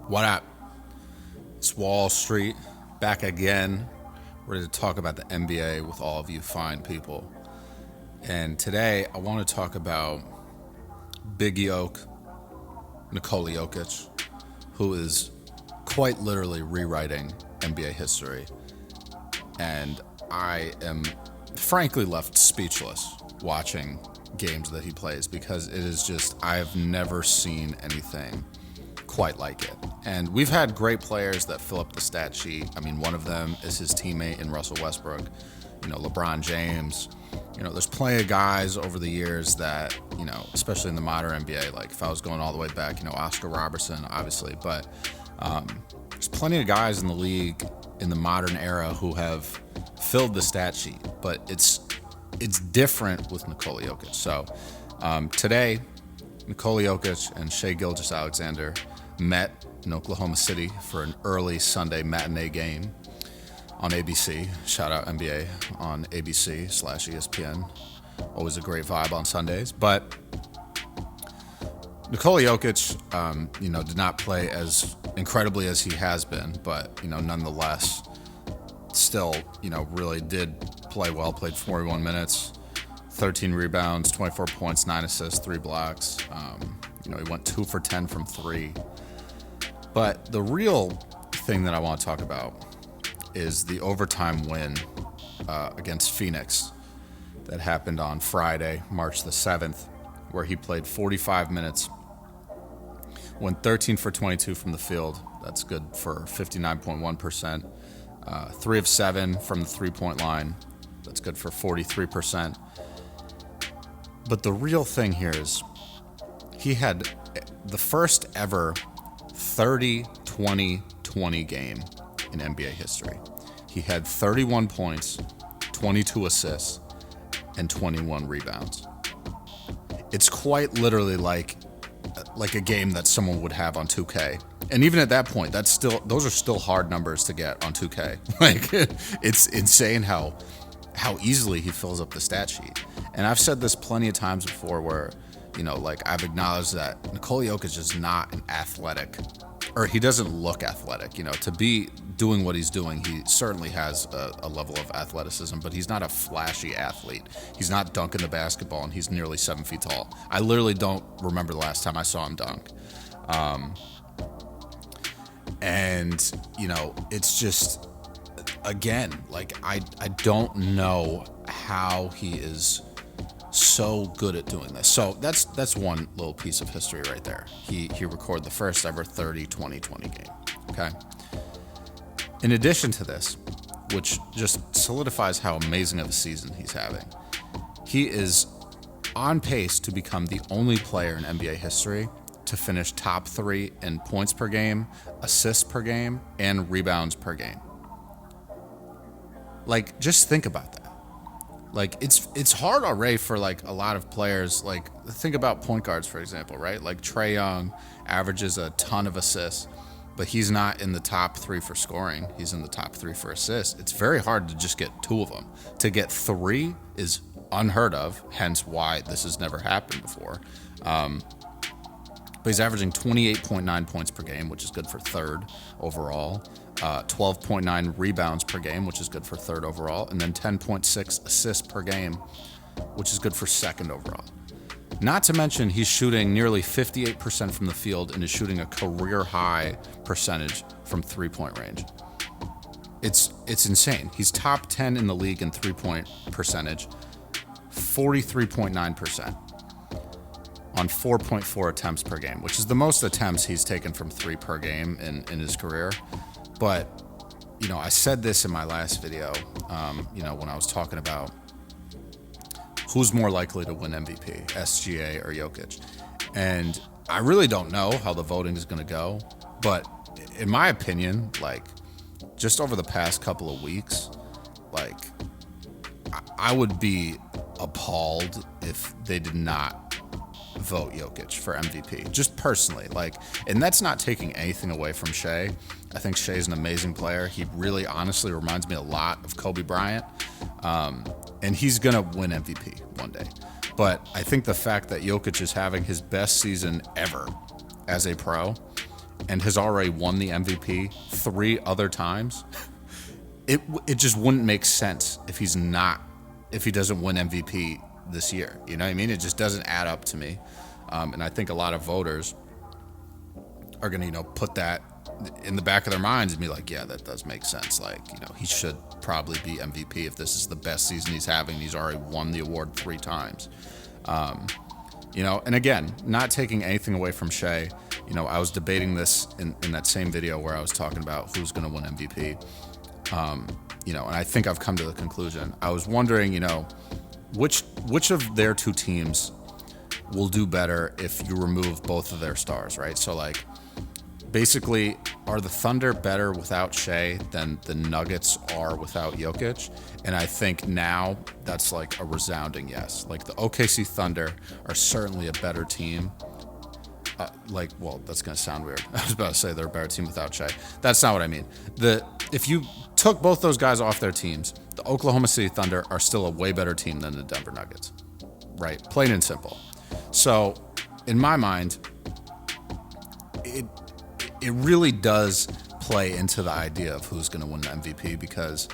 What up? It's Wall Street back again, ready to talk about the NBA with all of you fine people. And today I want to talk about Big Yoke, Nikola Jokic, who is quite literally rewriting NBA history. And I am frankly left speechless watching games that he plays because it is just, I have never seen anything quite like it. And we've had great players that fill up the stat sheet. I mean, one of them is his teammate in Russell Westbrook, LeBron James. There's plenty of guys over the years that, especially in the modern NBA, like if I was going all the way back, Oscar Robertson, obviously, but there's plenty of guys in the league in the modern era who have filled the stat sheet, but it's different with Nikola Jokic. So today, Nikola Jokic and Shai Gilgeous-Alexander met in Oklahoma City for an early Sunday matinee game on ABC. Shout out NBA on ABC/ESPN. Always a great vibe on Sundays. But Nikola Jokic, did not play as incredibly as he has been, but, nonetheless, still, really did play well. Played 41 minutes, 13 rebounds, 24 points, 9 assists, 3 blocks. He went 2 for 10 from 3. But the real thing that I want to talk about is the overtime win against Phoenix that happened on Friday, March the 7th, where he played 45 minutes, went 13 for 22 from the field. That's good for 59.1%. 3 of 7 from the three-point line. That's good for 43%. But the real thing here is he had the first ever 30-20-20 game in NBA history. He had 31 points, 22 assists, and 21 rebounds. It's quite literally like a game that someone would have on 2K. And even at that point, those are still hard numbers to get on 2K. Like, it's insane how easily he fills up the stat sheet. And I've said this plenty of times before where, I've acknowledged that Nikola Jokic is not an athletic, or he doesn't look athletic. To be doing what he's doing, he certainly has a level of athleticism, but he's not a flashy athlete. He's not dunking the basketball, and he's nearly 7 feet tall. I literally don't remember the last time I saw him dunk. It's just, again, I don't know how he is so good at doing this. So that's one little piece of history right there. He recorded the first ever 30-20-20 game. Okay. In addition to this, which just solidifies how amazing of a season he's having, he is on pace to become the only player in NBA history to finish top 3 in points per game, assists per game, and rebounds per game. Just think about that. It's hard already for a lot of players. Think about point guards, for example, right? Trae Young averages a ton of assists, but he's not in the top 3 for scoring. He's in the top 3 for assists. It's very hard to just get 2 of them. To get 3 is unheard of, hence why this has never happened before. But he's averaging 28.9 points per game, which is good for 3rd overall. 12.9 rebounds per game, which is good for 3rd overall. And then 10.6 assists per game, which is good for 2nd overall. Not to mention he's shooting nearly 58% from the field and is shooting a career-high percentage from three-point range. It's insane. He's top 10 in the league in three-point percentage, 43.9%. on 4.4 attempts per game, which is the most attempts he's taken from 3 per game in his career. But, I said this in my last video, when I was talking about who's more likely to win MVP, SGA or Jokic. And I really don't know how the voting is going to go. But in my opinion, just over the past couple of weeks, I would be appalled if they did not vote Jokic for MVP, just personally. And that's not taking anything away from Shai. I think Shai's an amazing player. He really honestly reminds me a lot of Kobe Bryant. And he's going to win MVP one day. But I think the fact that Jokic is having his best season ever as a pro and has already won the MVP 3 other times, it just wouldn't make sense if he doesn't win MVP this year. You know what I mean? It just doesn't add up to me. And I think a lot of voters are going to, put that in the back of their minds and be like, yeah, that does make sense. Like, he should probably be MVP if this is the best season he's having. He's already won the award 3 times. And again, not taking anything away from Shea. I was debating this in that same video where I was talking about who's going to win MVP. And I think I've come to the conclusion. I was wondering, which of their 2 teams will do better if you remove both of their stars, right? So, like, basically, are the Thunder better without Shea than the Nuggets are without Jokic? And I think now that's like a resounding yes. Like, the OKC Thunder are certainly a better team. That's going to sound weird. I was about to say they're a better team without Shea. That's not what I mean. If you took both those guys off their teams, the Oklahoma City Thunder are still a way better team than the Denver Nuggets, right? Plain and simple. So, in my mind, it really does play into the idea of who's going to win the MVP, because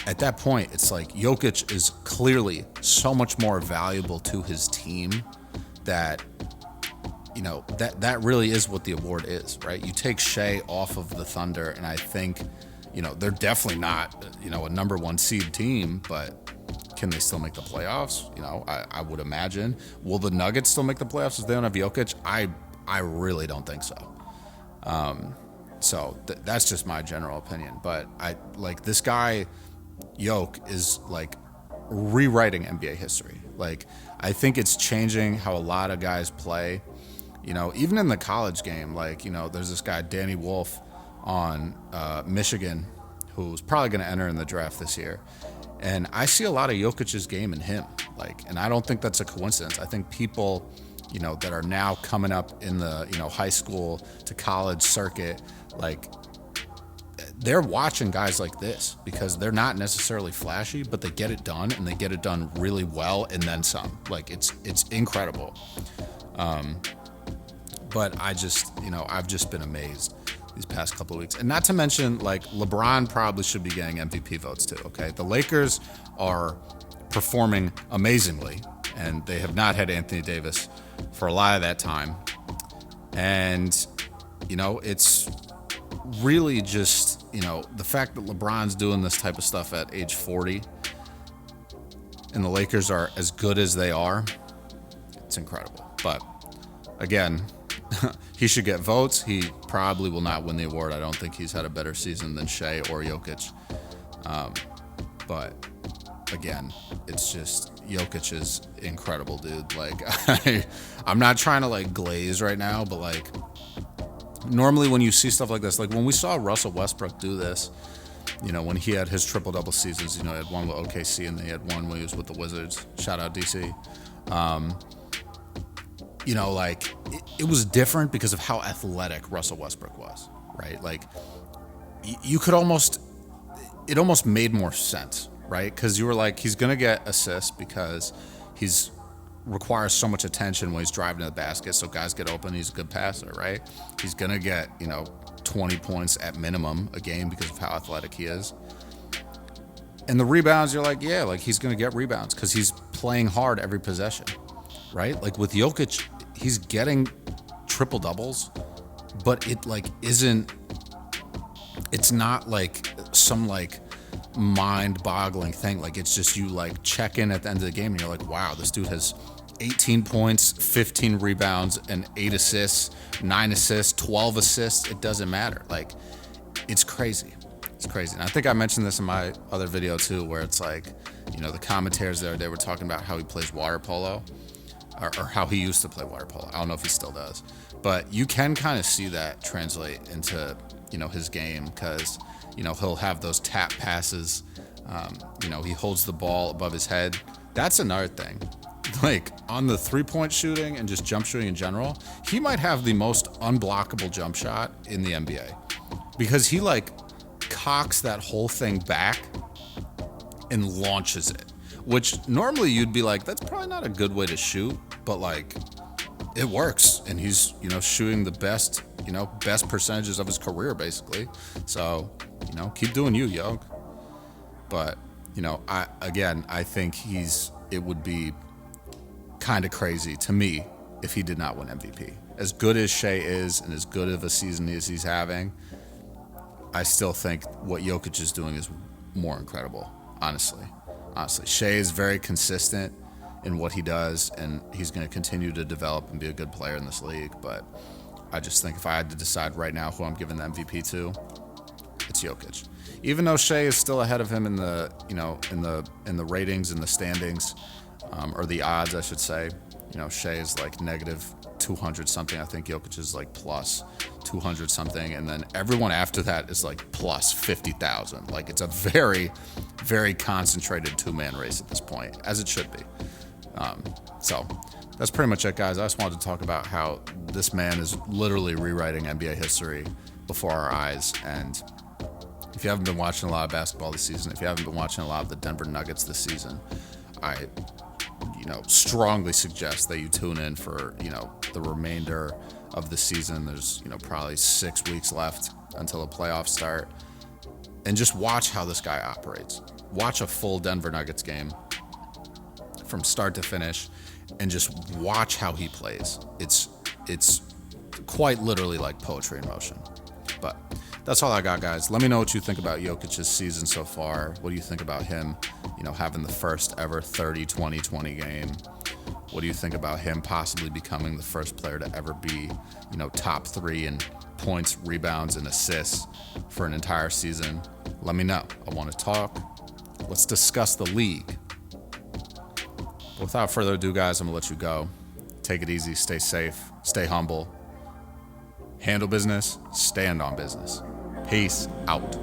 at that point, it's like Jokic is clearly so much more valuable to his team that, that really is what the award is, right? You take Shea off of the Thunder, and I think, they're definitely not, a number 1 seed team, but can they still make the playoffs? I would imagine. Will the Nuggets still make the playoffs if they don't have Jokic? I really don't think so. That's just my general opinion. But this guy, Jokic, is like rewriting NBA history. Like, I think it's changing how a lot of guys play. Even in the college game, there's this guy, Danny Wolf, on Michigan, who's probably going to enter in the draft this year. And I see a lot of Jokic's game in him. And I don't think that's a coincidence. I think people, that are now coming up in the, high school to college circuit, they're watching guys like this because they're not necessarily flashy, but they get it done, and they get it done really well, and then some. It's incredible. But I've just been amazed these past couple of weeks. And not to mention, LeBron probably should be getting MVP votes too, okay? The Lakers are performing amazingly, and they have not had Anthony Davis for a lot of that time. And, it's really just, the fact that LeBron's doing this type of stuff at age 40 and the Lakers are as good as they are, it's incredible. But again, he should get votes. He probably will not win the award. I don't think he's had a better season than Shea or Jokic. But again, it's just, Jokic is incredible, dude. I'm not trying to glaze right now, but normally when you see stuff like this, when we saw Russell Westbrook do this, when he had his triple-double seasons, he had one with OKC and then he had one when he was with the Wizards. Shout out DC. It was different because of how athletic Russell Westbrook was, right? You could it almost made more sense, right? Because you were he's going to get assists because he's requires so much attention when he's driving to the basket, so guys get open. He's a good passer, right? He's going to get, 20 points at minimum a game because of how athletic he is. And the rebounds, you're he's going to get rebounds because he's playing hard every possession, right? With Jokic, he's getting triple doubles, but it isn't. It's not some mind-boggling thing. It's just you check in at the end of the game and you're wow, this dude has 18 points, 15 rebounds, and 8 assists, 9 assists, 12 assists. It doesn't matter. It's crazy. It's crazy. And I think I mentioned this in my other video too, where it's the commentators the other day were talking about how he plays water polo, or how he used to play water polo. I don't know if he still does, but you can kind of see that translate into, his game, because, he'll have those tap passes. He holds the ball above his head. That's another thing. On the 3-point shooting and just jump shooting in general, he might have the most unblockable jump shot in the NBA, because he cocks that whole thing back and launches it, which normally you'd be that's probably not a good way to shoot, but it works. And he's, shooting the best best percentages of his career, basically. So, keep doing you, yo. But, I think it would be kind of crazy to me if he did not win MVP. As good as Shea is and as good of a season as he's having, I still think what Jokic is doing is more incredible, honestly. Shea is very consistent in what he does, and he's going to continue to develop and be a good player in this league. But I just think if I had to decide right now who I'm giving the MVP to, it's Jokic. Even though Shea is still ahead of him in the in the ratings and the standings, or the odds, I should say. Shea is like negative 200 something. I think Jokic is like plus 200 something, and then everyone after that is like plus 50,000. Like, it's a very, very concentrated two-man race at this point, as it should be. So that's pretty much it, guys. I just wanted to talk about how this man is literally rewriting NBA history before our eyes. And if you haven't been watching a lot of basketball this season, if you haven't been watching a lot of the Denver Nuggets this season, I strongly suggest that you tune in for, the remainder of the season. There's, probably 6 weeks left until the playoffs start. And just watch how this guy operates. Watch a full Denver Nuggets game from start to finish and just watch how he plays. It's quite literally like poetry in motion. But that's all I got, guys. Let me know what you think about Jokic's season so far. What do you think about him, having the first ever 30-20-20 game? What do you think about him possibly becoming the first player to ever be, top 3 in points, rebounds, and assists for an entire season? Let me know. I want to talk. Let's discuss the league. But without further ado, guys, I'm going to let you go. Take it easy. Stay safe. Stay humble. Handle business. Stand on business. Peace out.